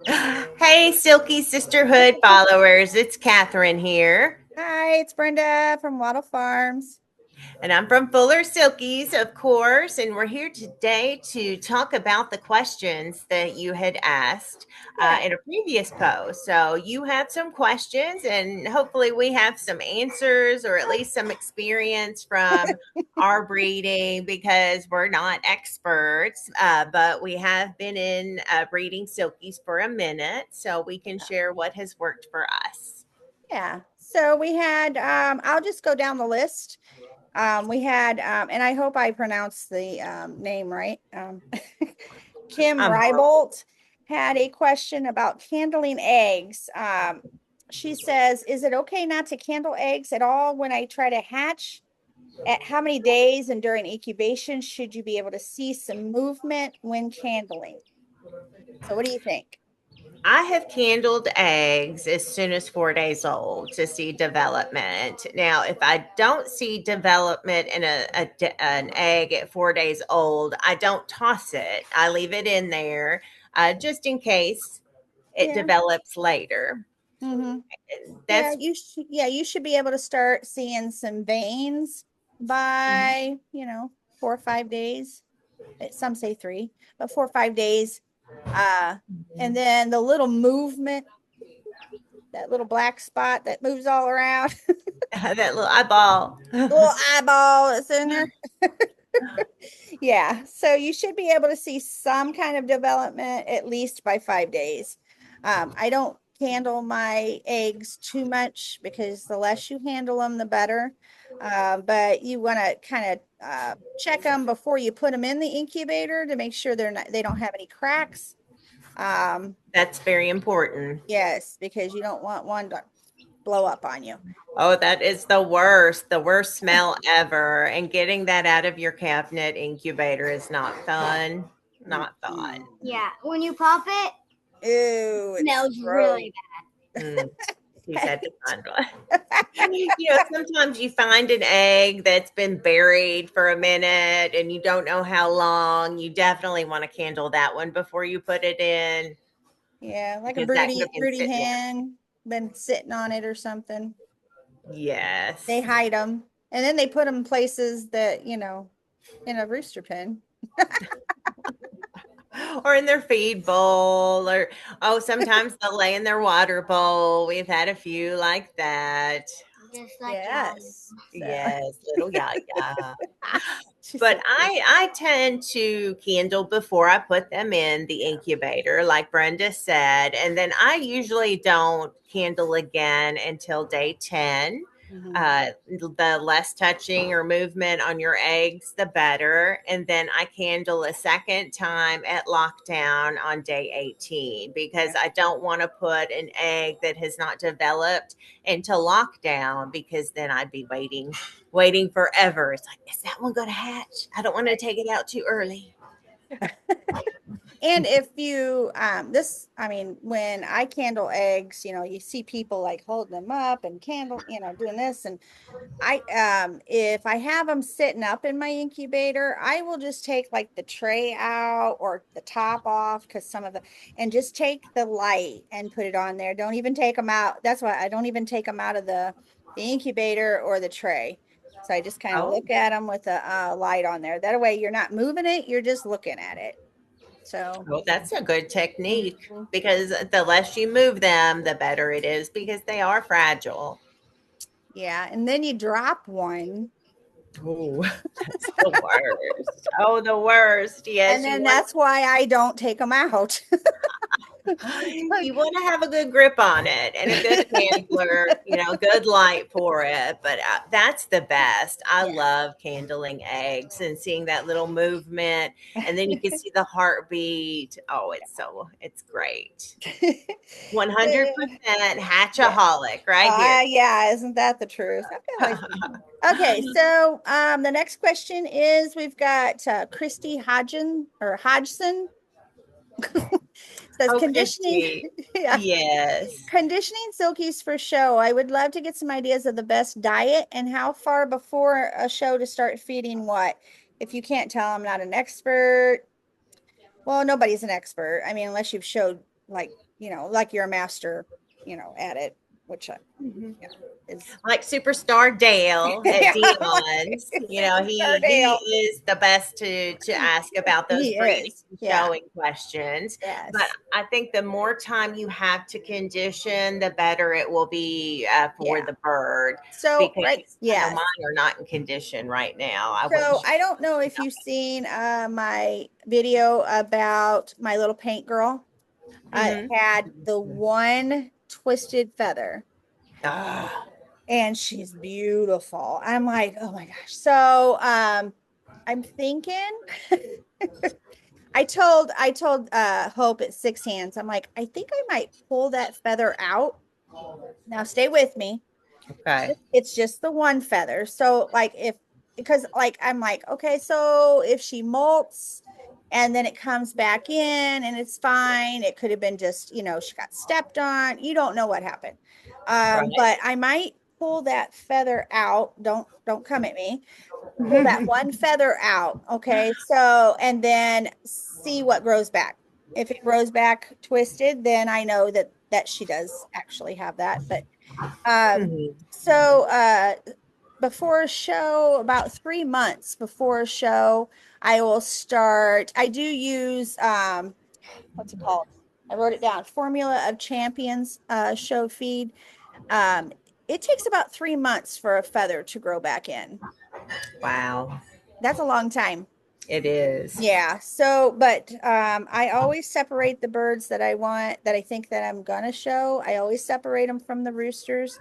Hey, Silky Sisterhood followers, it's Catherine here. Hi, it's Brenda from Waddle Farms. And I'm from Fuller Silkies, of course. And we're here today to talk about the questions that you had asked Yeah. in a previous post. So you had some questions, and hopefully, we have some answers or at least some experience from our breeding because we're not experts, but we have been in breeding silkies for a minute. So we can share what has worked for us. Yeah. So we had, I'll just go down the list. We had, and I hope I pronounced the name right. Kim Um, Rybolt had a question about candling eggs. She says, is it okay not to candle eggs at all when I try to hatch? At how many days and during incubation should you be able to see some movement when candling? So what do you think? I have candled eggs as soon as 4 days old to see development. Now, if I don't see development in an egg at 4 days old, I don't toss it. I leave it in there just in case it Yeah. develops later. Mm-hmm. Yeah, That's you should be able to start seeing some veins by, 4 or 5 days. Some say 3, but 4 or 5 days. Uh, and then the little movement, that little black spot that moves all around, that little eyeball. little eyeball that's in there. Yeah, so you should be able to see some kind of development at least by 5 days. I don't handle my eggs too much because the less you handle them, the better. But you want to kind of check them before you put them in the incubator to make sure they don't have any cracks. Um, That's very important. yes, because you don't want one to blow up on you. Oh, that is the worst smell ever. And getting that out of your cabinet incubator is not fun. Not fun. Mm-mm. Yeah, when you pop it, Ew, it it's smells gross. really Mm, he's had to find one. Sometimes you find an egg that's been buried for a minute and you don't know how long. You definitely want to candle that one before you put it in Yeah, like a because that could have been broody sitting there. hen been sitting on it or something. They Yes. hide them and then they put them places that, in a rooster pen. Or in their feed bowl, or sometimes they'll lay in their water bowl. We've had a few like that. just like y'all. Yes. So Yes, little Yaya. she's But so cute. I tend to candle before I put them in the incubator, like Brenda said, and then I usually don't candle again until day 10. Mhm. The less touching or movement on your eggs, the better. And then I candle a second time at lockdown on day 18 because Yeah. I don't want to put an egg that has not developed into lockdown because then I'd be waiting forever. It's like, is that one going to hatch? I don't want to take it out too early. And if you I mean, when I candle eggs, you see people like holding them up and candle, doing this. And I if I have them sitting up in my incubator, I will just take like the tray out or the top off because some of the and just take the light and put it on there. Don't even take them out. That's why I don't even take them out of the incubator or the tray. So I just kind of Oh, look at them with the light on there. That way you're not moving it, you're just looking at it. So well, that's a good technique mhm. because the less you move them, the better it is because they are fragile. Yeah, and then you drop one. Oh, that's the worst. Oh, the worst. And Yes, you then want that's why I don't take them out. you want to have a good grip on it and a good handler, good light for it. But that's the best. I Yeah. love candling eggs and seeing that little movement, and then you can see the heartbeat. Oh, it's great. 100% Yeah. hatchaholic right here. Yeah, isn't that the truth? Okay. Okay, so the next question is we've got Christy Hodgson says Oh, conditioning. Christy. Yeah. Yes. Conditioning silkies for show. I would love to get some ideas of the best diet and how far before a show to start feeding what. If you can't tell, I'm not an expert. Well, nobody's an expert. I mean, unless you've showed like like you're a master, at it, which is like Superstar Dale at yeah, Dion's. Superstar He Dale. is the best to ask about those He breeding is. and Yeah. showing questions. But Yes. I think the more time you have to condition, the better it will be for Yeah. the bird. So, Because right. I know Yes. mine are not in condition right now. I wouldn't. So I don't know if you've seen my video about my little paint girl. I Mhm. had the one twisted feather. Ah, And she's beautiful. I'm like, oh my gosh. So I'm thinking I told Hope at Six Hands, I'm like, I think I might pull that feather out. Now stay with me. okay. It's just the one feather. So like because like I'm like, okay, so if she molts and then it comes back in and it's fine, it could have been just, she got stepped on. You don't know what happened. Right. But I might pull that feather out. Don't come at me. Pull that one feather out. Okay. So and then see what grows back. If it grows back twisted, then I know that she does actually have that. But Mhm. so before a show, about 3 months before a show, I do use what's it called? I wrote it down. Formula of Champions show feed. Um, it takes about 3 months for a feather to grow back in. Wow. That's a long time. It is. Yeah. So, but I always separate the birds that I want, that I think that I'm gonna show. I always separate them from the roosters.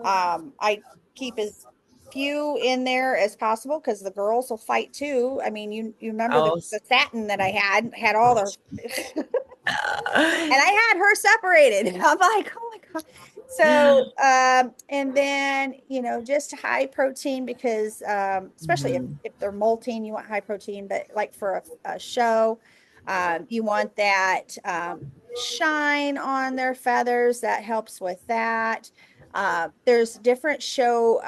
I keep as few in there as possible because the girls will fight too. I mean, you remember Oh. the satin that I had all the Uh, and I had her separated. I'm like, oh my God. So, and then, just high protein because, especially if, mhm. if they're molting, you want high protein, but like for a show, you want that, shine on their feathers. That helps with that. There's different show,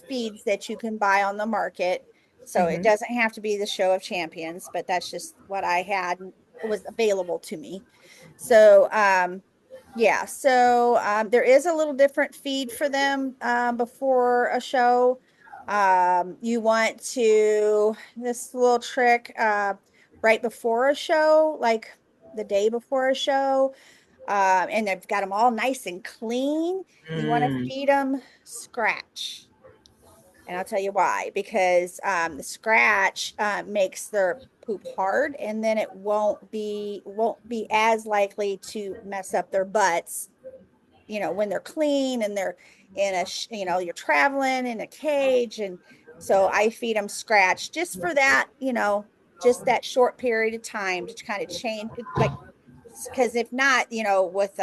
feeds that you can buy on the market. So it Mhm. doesn't have to be the Show of Champions, but that's just what I had was available to me. So, yeah, so there is a little different feed for them before a show. You want to, this little trick right before a show, like the day before a show, and they've got them all nice and clean. You want to Mm. feed them scratch. And I'll tell you why, because the scratch makes their poop hard, and then it won't be as likely to mess up their butts, when they're clean and they're in you're traveling in a cage. And so I feed them scratch just for that, just that short period of time to kind of change, like, because if not, with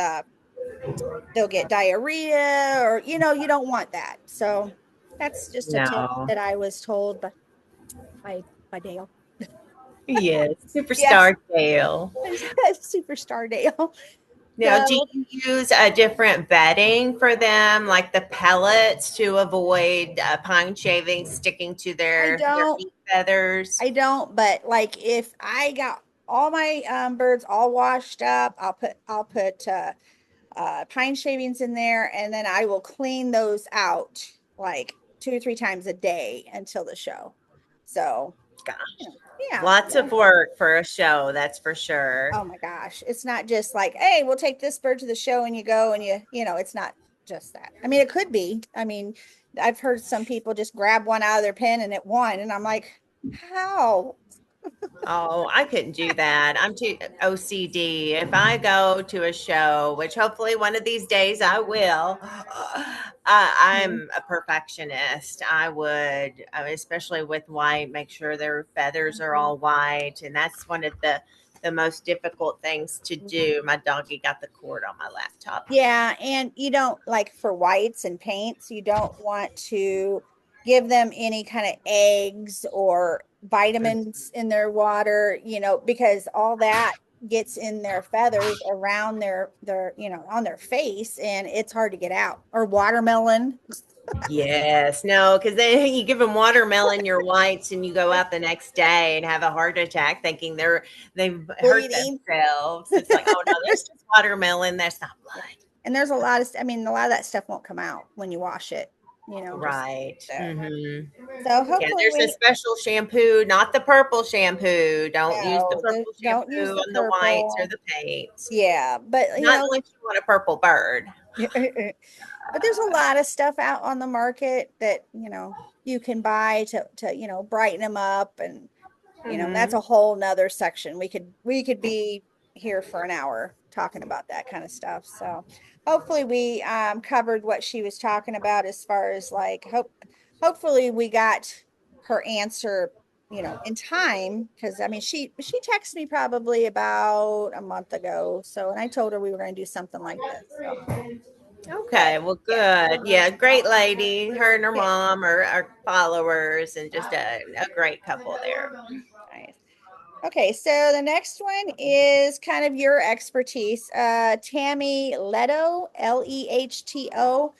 they'll get diarrhea or you don't want that. So that's just a tip No. that I was told by by Dale. Yes. Yes, Superstar Dale. superstar Dale. Now, do So you use a different bedding for them, like the pellets, to avoid pine shavings sticking to I their don't meat feathers? I don't, but like if I got all my birds all washed up, I'll put pine shavings in there, and then I will clean those out like 2 or 3 times a day until the show. So Gosh, yeah, lots of work for a show, that's for sure. oh my gosh, it's not just like, hey, we'll take this bird to the show and you go and it's not just that. I mean, it could be. I mean, I've heard some people just grab one out of their pen and it won, and I'm like, how? Oh, I couldn't do that. I'm too OCD. If I go to a show, which hopefully one of these days I will, Mhm. I'm a perfectionist. I would, especially with white, make sure their feathers are Mhm. all white, and that's one of the most difficult things to do. My doggy got the cord on my laptop. Yeah, and you don't like for whites and paints, you don't want to give them any kind of eggs or vitamins in their water, because all that gets in their feathers around their on their face, and it's hard to get out. Or watermelon. Yes, no, because then you give them watermelon, your whites, and you go out the next day and have a heart attack thinking they've hurt Bleeding. themselves. It's like, oh no, there's just watermelon. That's not blood. And there's a lot of, I mean, a lot of that stuff won't come out when you wash it, just Right. there. Mm-hmm. So Yeah, hopefully there's a we, special shampoo, not the purple shampoo. Don't use the no, purple don't shampoo use the on the whites or purple. the paints. Yeah. But, Not unless you want a purple bird. but there's a lot of stuff out on the market that, you can buy to, brighten them up. And, that's Mm-hmm. a whole nother section. We could be here for an hour talking about that kind of stuff. So hopefully we covered what she was talking about as far as like hopefully we got her answer, in time. Because I mean she texted me probably about a month ago. So, and I told her we were going to do something like this. So, but Okay, well, yeah. good. Yeah, great lady. Her and her Yeah. mom are followers and just a great couple there. Nice. Okay, so the next one is kind of your expertise. Tammy Leto, Lehto.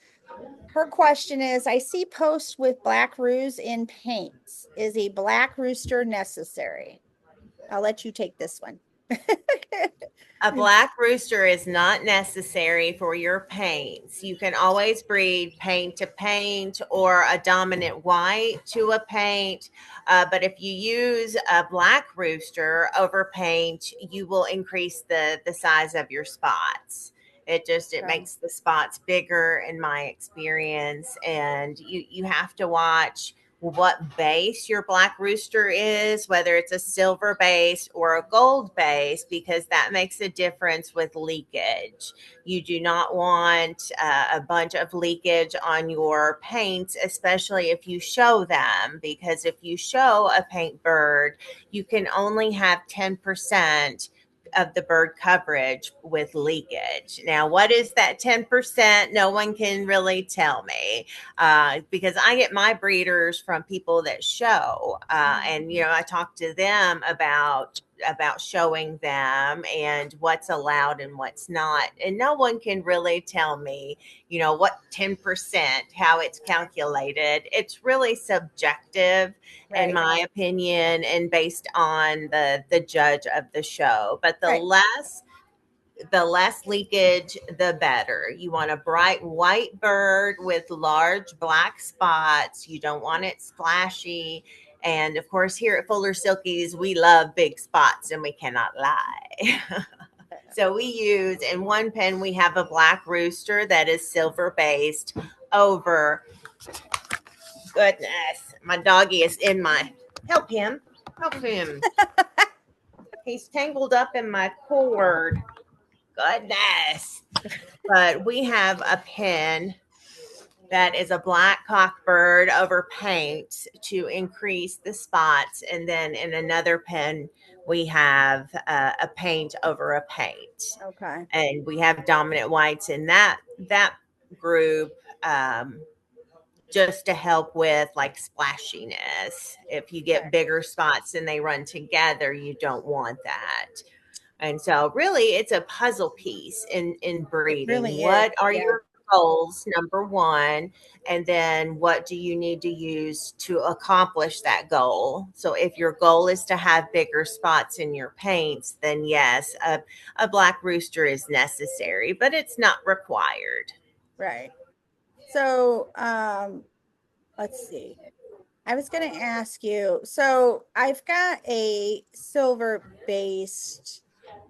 Her question is, I see posts with black roos in paints. Is a black rooster necessary? I'll let you take this one. A black rooster is not necessary for your paints. You can always breed paint to paint or a dominant white to a paint. But if you use a black rooster over paint, you will increase the size of your spots. It Okay. makes the spots bigger in my experience. And you have to watch what base your black rooster is, whether it's a silver base or a gold base, because that makes a difference with leakage. You do not want a bunch of leakage on your paints, especially if you show them, because if you show a paint bird, you can only have 10% of the bird coverage with leakage. Now, what is that 10%? No one can really tell me because I get my breeders from people that show, and I talk to them about showing them and what's allowed and what's not, and no one can really tell me what 10%, how it's calculated. It's really subjective in Right, my opinion and based on the judge of the show. But right, the less leakage, the better. You want a bright white bird with large black spots. You don't want it splashy. And of course, here at Fuller Silkies, we love big spots and we cannot lie. So we use in one pen, we have a black rooster that is silver based over, goodness, my doggy is in my, help him, help him. He's tangled up in my cord. Goodness. But we have a pen that is a black cockbird over paint to increase the spots. And then in another pen, we have a paint over a paint. okay, And we have dominant whites in that group, just to help with like splashiness. If you okay. get bigger spots and they run together, you don't want that. And so really it's a puzzle piece in It breeding. really is. What are Yeah, your goals, number one? And then what do you need to use to accomplish that goal? So if your goal is to have bigger spots in your paints, then yes, a black rooster is necessary, but it's not required. right. So, let's see. I was going to ask you, so I've got a silver based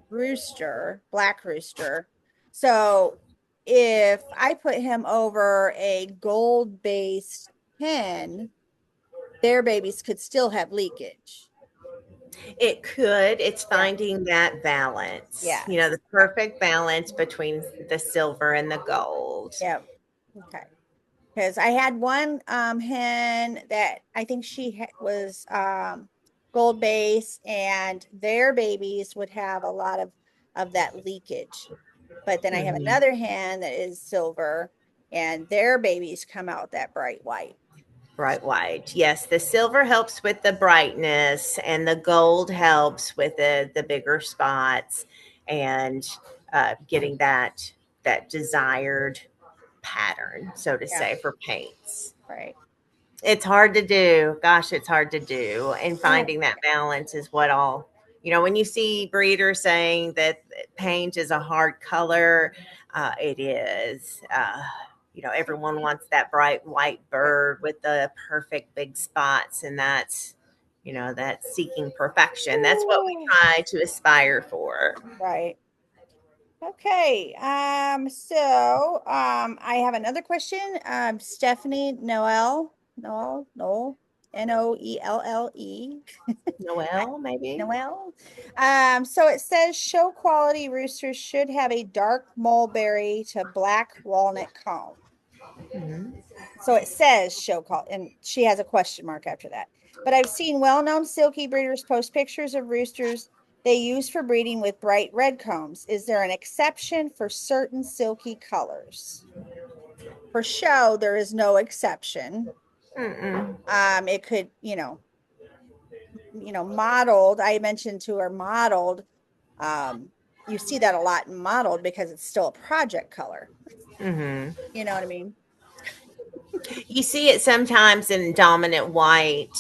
rooster, black rooster. So if I put him over a gold based hen, their babies could still have leakage. It could. It's Yeah. finding that balance, Yes. the perfect balance between the silver and the gold. Yeah. Okay. Because I had one hen that I think was gold base, and their babies would have a lot of that leakage. But then I have Mhm. another hen that is silver, and their babies come out that bright white. Bright white. Yes, the silver helps with the brightness, and the gold helps with the bigger spots and getting that desired pattern, so to Yeah, say, for paints. right. It's hard to do. Gosh, it's hard to do, and So finding that balance is what all When you see breeders saying that paint is a hard color, it is. Everyone wants that bright white bird with the perfect big spots, and that's seeking perfection. That's what we Ooh, try to aspire for. right. Okay. I have another question. Stephanie Noel, Noelle. Noel, maybe. Noel. So it says show quality roosters should have a dark mulberry to black walnut comb. Mhm. So it says show call, and she has a question mark after that. But I've seen well-known silky breeders post pictures of roosters they use for breeding with bright red combs. Is there an exception for certain silky colors? For show, there is no exception. Mm-mm. It could, modeled. I mentioned to her modeled. Um, you see that a lot in modeled because it's still a project color. Hmm. You know what I mean? You see it sometimes in dominant white,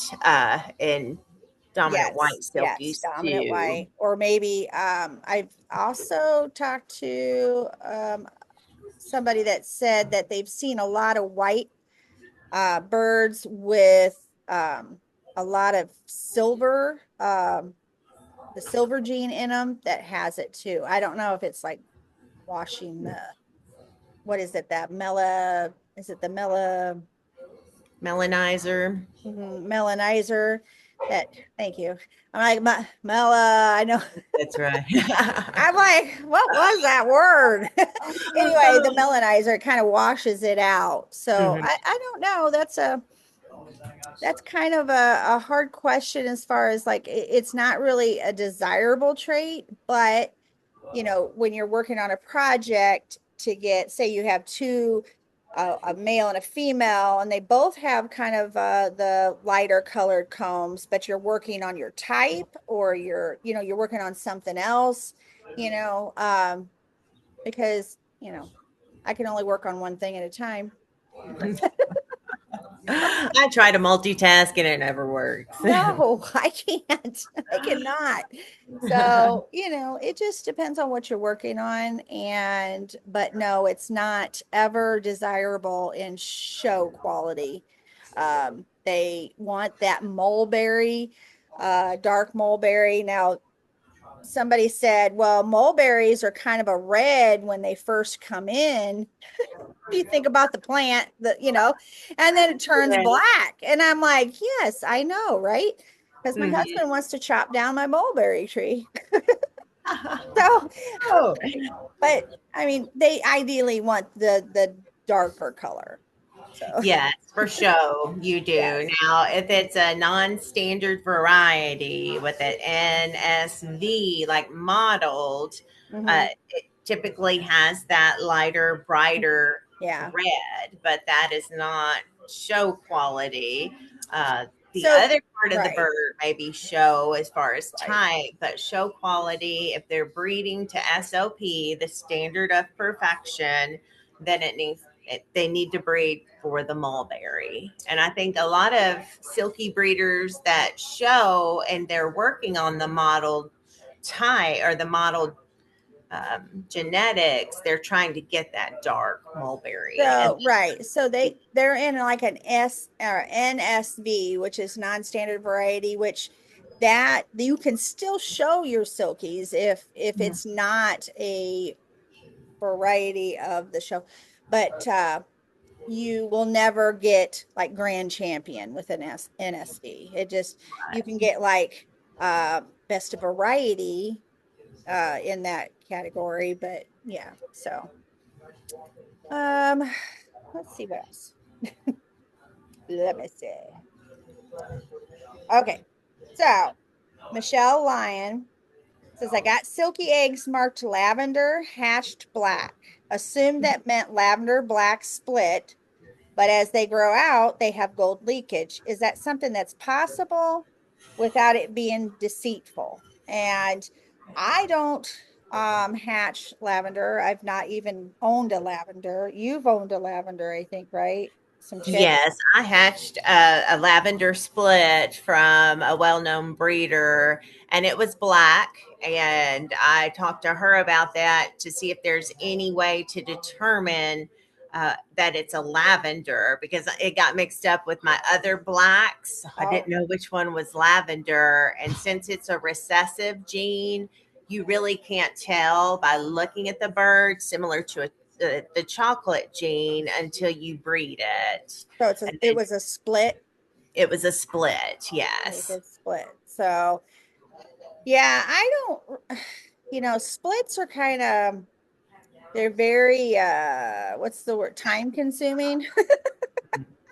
in dominant white Yes, silkies dominant too. white. Or maybe I've also talked to somebody that said that they've seen a lot of white birds with a lot of silver, the silver gene in them that has it too. I don't know if it's like washing the, what is it, that mela, is it the Melanizer. melanizer that, thank you. I'm like, Mela, I know. That's right. I'm like, what was that word? Anyway, the melanizer kind of washes it out. So Mhm. I don't know. That's kind of a hard question as far as like it's not really a desirable trait, but when you're working on a project to get, say you have two, a male and a female, and they both have kind of the lighter colored combs, but you're working on your type or you're working on something else, you know, um, because, I can only work on one thing at a time. I try to multitask and it never works. No, I can't. I cannot. So, it just depends on what you're working on. But no, it's not ever desirable in show quality. They want that mulberry, dark mulberry. Now, somebody said, well, mulberries are kind of a red when they first come in. You think about the plant, and then it turns Yeah. black. And I'm like, yes, I know, right? Because my Mhm. husband wants to chop down my mulberry tree. So, Oh, but I mean, they ideally want the darker color. So, yes, for sure you do. yes. Now, if it's a non-standard variety with an NSV, like modeled, Hmm. it typically has that lighter, brighter Yeah. red, but that is not show quality. The So, other part of the right, bird maybe show as far as right. type, but show quality, if they're breeding to SOP, the standard of perfection, then they need to breed for the mulberry. And I think a lot of silky breeders that show and they're working on the modeled type or the modeled genetics, they're trying to get that dark mulberry. And So, right. So they're in like an S or NSV, which is non-standard variety, which that you can still show your silkies if it's not a variety of the show. But you will never get like grand champion with an NSV. It just, you can get like best of variety in that category, but yeah. So um let's see what else. Let me see. Okay. So Michelle Lyon says, I got silky eggs marked lavender, hatched black. Assumed that meant lavender black split, but as they grow out, they have gold leakage. Is that something that's possible without it being deceitful? And I don't hatch lavender. I've not even owned a lavender. You've owned a lavender, I think, right? some chicks? Yes, I hatched a lavender split from a well-known breeder, and it was black. And I talked to her about that to see if there's any way to determine that it's a lavender because it got mixed up with my other blacks. I Oh, didn't know which one was lavender. And since it's a recessive gene, you really can't tell by looking at the bird, similar to the chocolate gene, until you breed it. so And it was a split. it was a split, They yes. did split. So yeah, I don't. Splits are kind of, they're very what's the word? Time consuming.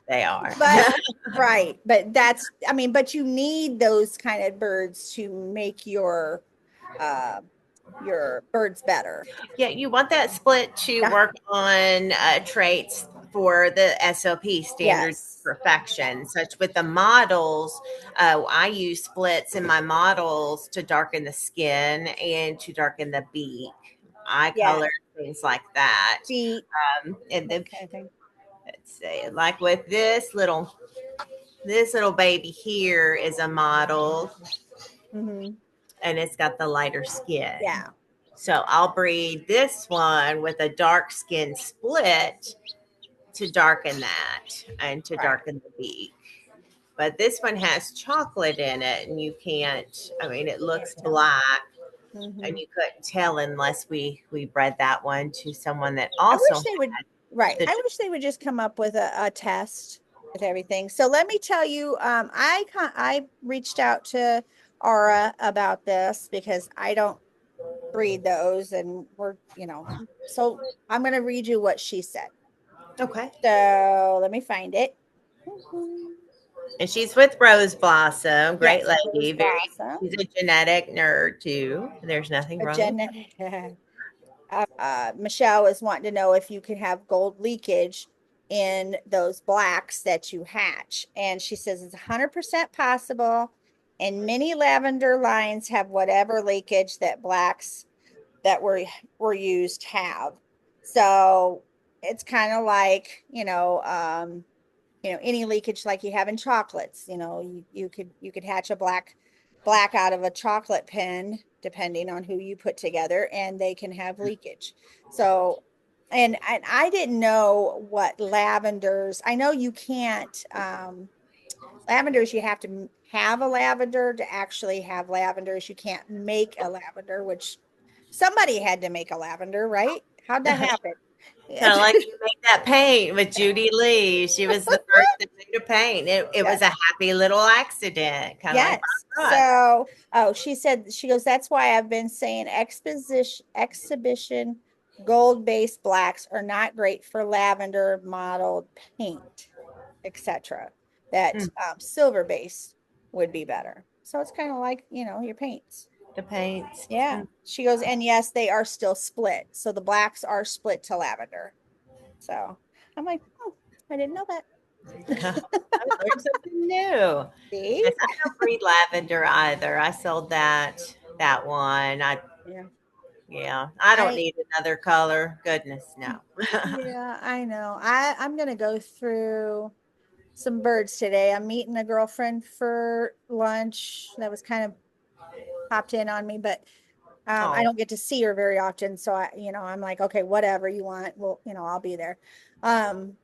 They are. But right, but that's, I mean, but you need those kind of birds to make uh your birds better. Yeah, you want that split to Yeah. work on traits for the SOP standard Yes. perfection. Such with the models, I use splits in my models to darken the skin and to darken the beak, eye Yeah. color, things like that. Feet, And that the kind of thing. let's say, like with this little baby here is a model, Hmm. and it's got the lighter skin. Yeah. So I'll breed this one with a dark skin split to darken that and to Right. darken the beak. But this one has chocolate in it, and you can't, I mean, it Can't looks tell. black, and Hmm. you couldn't tell unless we bred that one to someone that I also wish they would, had right. the I wish they would just come up with a test with everything. So let me tell you, I reached out to Aura about this because I don't breed those, and so I'm going to read you what she said. okay. So let me find it. Mhm. And she's with Rose Blossom, great Yes, Rose lady. Very, Blossom, she's a genetic nerd too. There's nothing a wrong with genetic. Michelle is wanting to know if you can have gold leakage in those blacks that you hatch. And she says it's 100% possible. And many lavender lines have whatever leakage that blacks that were used have. So it's kind of like, any leakage like you have in chocolates. You could hatch a black out of a chocolate pen, depending on who you put together, and they can have leakage. So, and I didn't know what lavenders. I know you can't lavenders. You have to have a lavender to actually have lavenders. You can't make a lavender, which somebody had to make a lavender, right? How'd that it. happen? Kind of like you made that paint with Judy Lee. She was the first that made a paint. It Yeah. was a happy little accident, kind of like Yes. Bob Ross. So, oh, she goes, that's why I've been saying exhibition gold based blacks are not great for lavender modeled paint, etc. That Mm, silver base would be better. So it's kind of like, your paints. the paints. Yeah. Mm. She goes, and yes, they are still split. So the blacks are split to lavender. So I'm like, oh, I didn't know that. I learned something new. See? Yes, I don't breed lavender either. I sold that one. Yeah. I don't I need another color. Goodness, no. Yeah, I know. I'm gonna go through some birds today. I'm meeting a girlfriend for lunch. That was kind of popped in on me, but I Oh, don't get to see her very often. So I'm like, okay, whatever you want. Well, I'll be there. And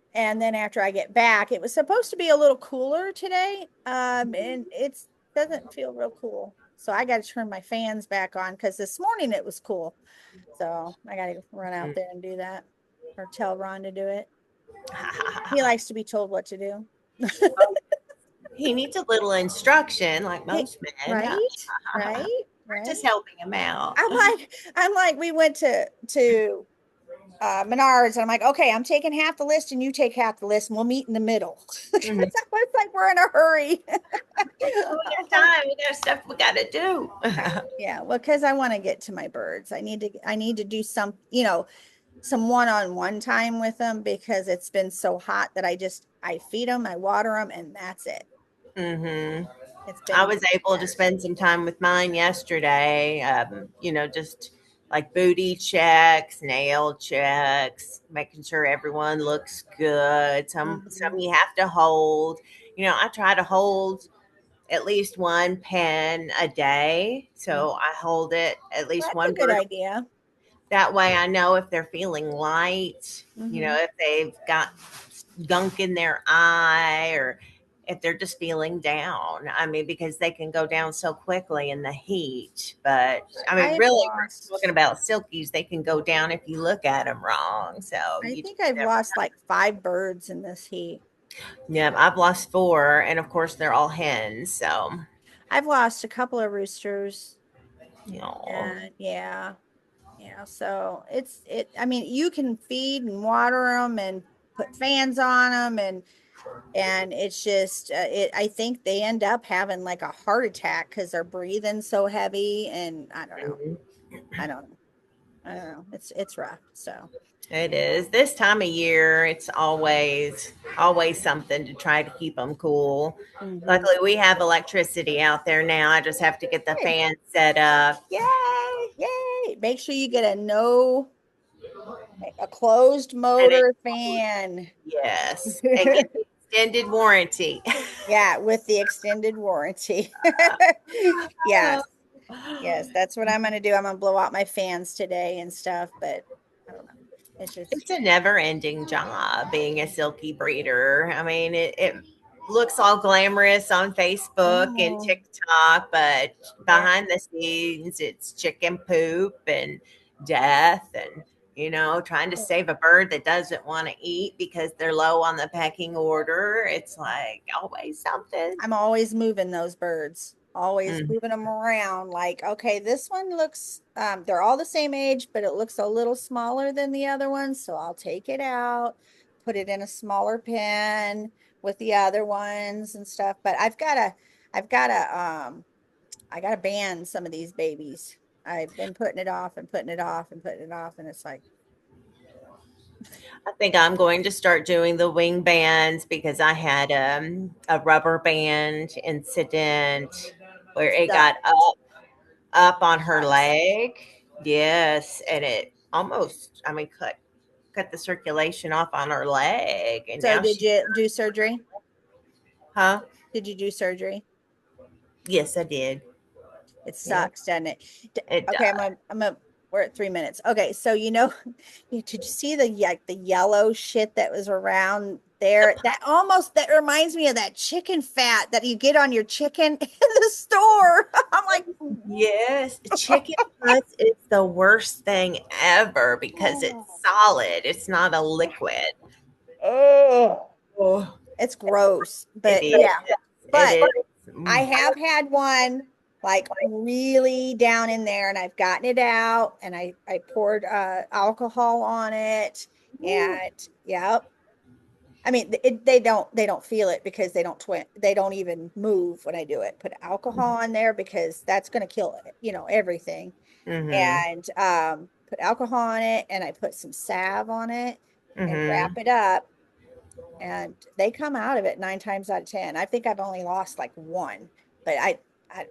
then after I get back, it was supposed to be a little cooler today. And it's doesn't feel real cool. So I got to turn my fans back on because this morning it was cool. So I got to run out there and do that or tell Ron to do it. He likes to be told what to do. he needs a little instruction, like He- most men. right, right, We're right. just helping him out. I'm like, we went to Menards, and I'm like, okay, I'm taking half the list, and you take half the list, and we'll meet in the middle. Mhm. It's like we're in a hurry. Oh, we got time. We got stuff we got to do. Yeah, well, because I want to get to my birds. I need to do some one-on-one time with them because it's been so hot that I feed them, I water them, and that's it. hmm It's I been was able to hard. spend some time with mine yesterday. Just like booty checks, nail checks, making sure everyone looks good. Some you have to hold. I try to hold at least one pen a day. So I hold it at least That's a one good bird. idea. That way I know if they're feeling light, Mm-hmm. if they've got gunk in their eye or if they're just feeling down. I mean, because they can go down so quickly in the heat. But I mean, I've really, we're talking lost, about silkies. They can go down if you look at them wrong. So I you just think I've never. lost like 5 birds in this heat. Yeah, I've lost four, and of course they're all hens. So, I've lost a couple of roosters. know, And yeah, yeah. So I mean, you can feed and water them and put fans on them and it's just, I think they end up having like a heart attack because they're breathing so heavy. And I don't know. I don't know. I don't know. It's rough. So, it is this time of year. It's always something to try to keep them cool. mhm. Luckily, we have electricity out there now. I just have to get the Good. fan set up. Yay! Yay. Make sure you get a closed And it, motor fan. yes, and get the extended warranty. Yeah, with the extended warranty. Yes. Yes, that's what I'm gonna do. I'm gonna blow out my fans today and stuff, but I don't know. It's just It's a never ending job being a silky breeder. I mean, it looks all glamorous on Facebook and oh, TikTok, but yeah. behind the scenes, it's chicken poop and death and, trying to save a bird that doesn't want to eat because they're low on the pecking order. It's like always something. I'm always moving those birds, always Mm. moving them around. Like, okay, this one looks, they're all the same age, but it looks a little smaller than the other ones. So I'll take it out, put it in a smaller pen with the other ones and stuff. But I've gotta, I gotta ban some of these babies. I've been putting it off and putting it off and putting it off, and it's like, I think I'm going to start doing the wing bands because I had a rubber band incident where it got sucks. up on her Sucks. leg. Yes, and it almost, I mean, cut the circulation off on her leg, and So now did she, you do surgery? huh? Did you do surgery? Yes, I did. It Yeah, sucks, doesn't it? it Okay, does. we're at 3 minutes. Okay, so did you see the yellow shit that was around there? That reminds me of that chicken fat that you get on your chicken in the store. I'm like, Yes, chicken pus is the worst thing ever because it's solid. It's not a liquid. oh, Oh, it's gross. it But is. yeah, It but is. I Mm. have had one like really down in there and I've gotten it out and I poured alcohol on it and yep. I mean they don't feel it because they don't even move when I do it. Put alcohol on there because that's going to kill it, everything. Mhm. And put alcohol on it and I put some salve on it and wrap Mhm. it up and they come out of it 9 times out of 10. I think I've only lost like one, but I'm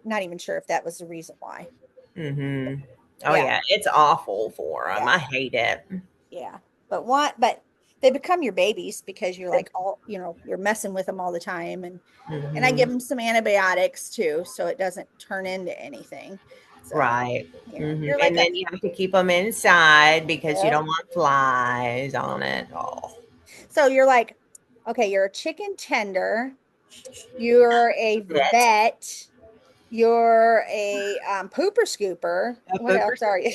not even sure if that was the reason why. Mhm. Oh Yeah, yeah, it's awful for them. yeah, I hate it. yeah. But they become your babies because you're like you're messing with them all the time, and I give Mhm. them some antibiotics too, so it doesn't turn into anything. So Right. Mhm. you're like And a then you have to keep them inside because you yep. don't want flies on it. Oh. So you're like, okay, you're a chicken tender, you're a Vet. vet. You're a pooper scooper. A What pooper, else are you?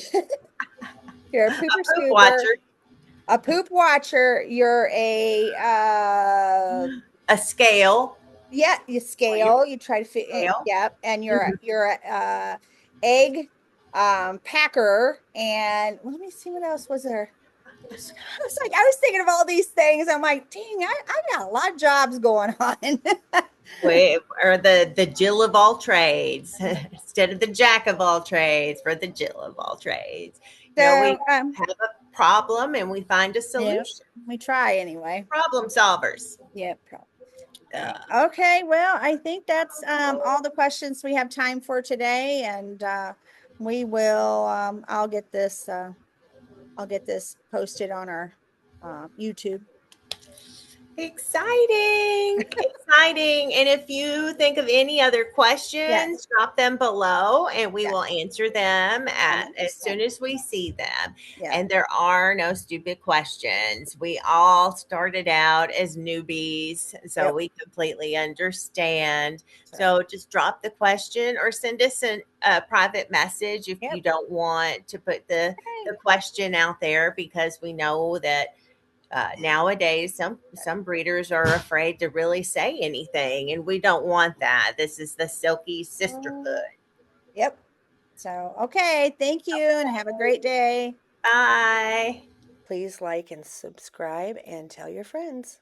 You're a a pooper poop scooper, watcher, a poop watcher. You're a a scale. yeah, you Well, you're scale. You try to fit it. scale. Yep, and Mhm. you're a egg packer. And let me see what else was there. I was thinking of all these things. I'm like, dang, I got a lot of jobs going on. We or the Jill of all trades instead of the Jack of all trades for the Jill of all trades. We So have a problem and we find a yeah, solution. we try anyway. Problem solvers. Yep. Dang. Uh, Okay, well, I think that's all the questions we have time for today. And we will. I'll get this. I'll get this posted on our YouTube. Exciting, exciting. And if you think of any other questions, Yes. drop them below and we Yes. will answer them as 100%. soon as we see them. Yeah. And there are no stupid questions. We all started out as newbies, so Yep. we completely understand. That's So just drop the question or send us a private message if Yep. you don't want to put the Okay. question out there, because we know that nowadays some breeders are afraid to really say anything, and we don't want that. This is the silky sisterhood. Yep. So, okay. Thank you and have a great day. Bye. Please like and subscribe and tell your friends.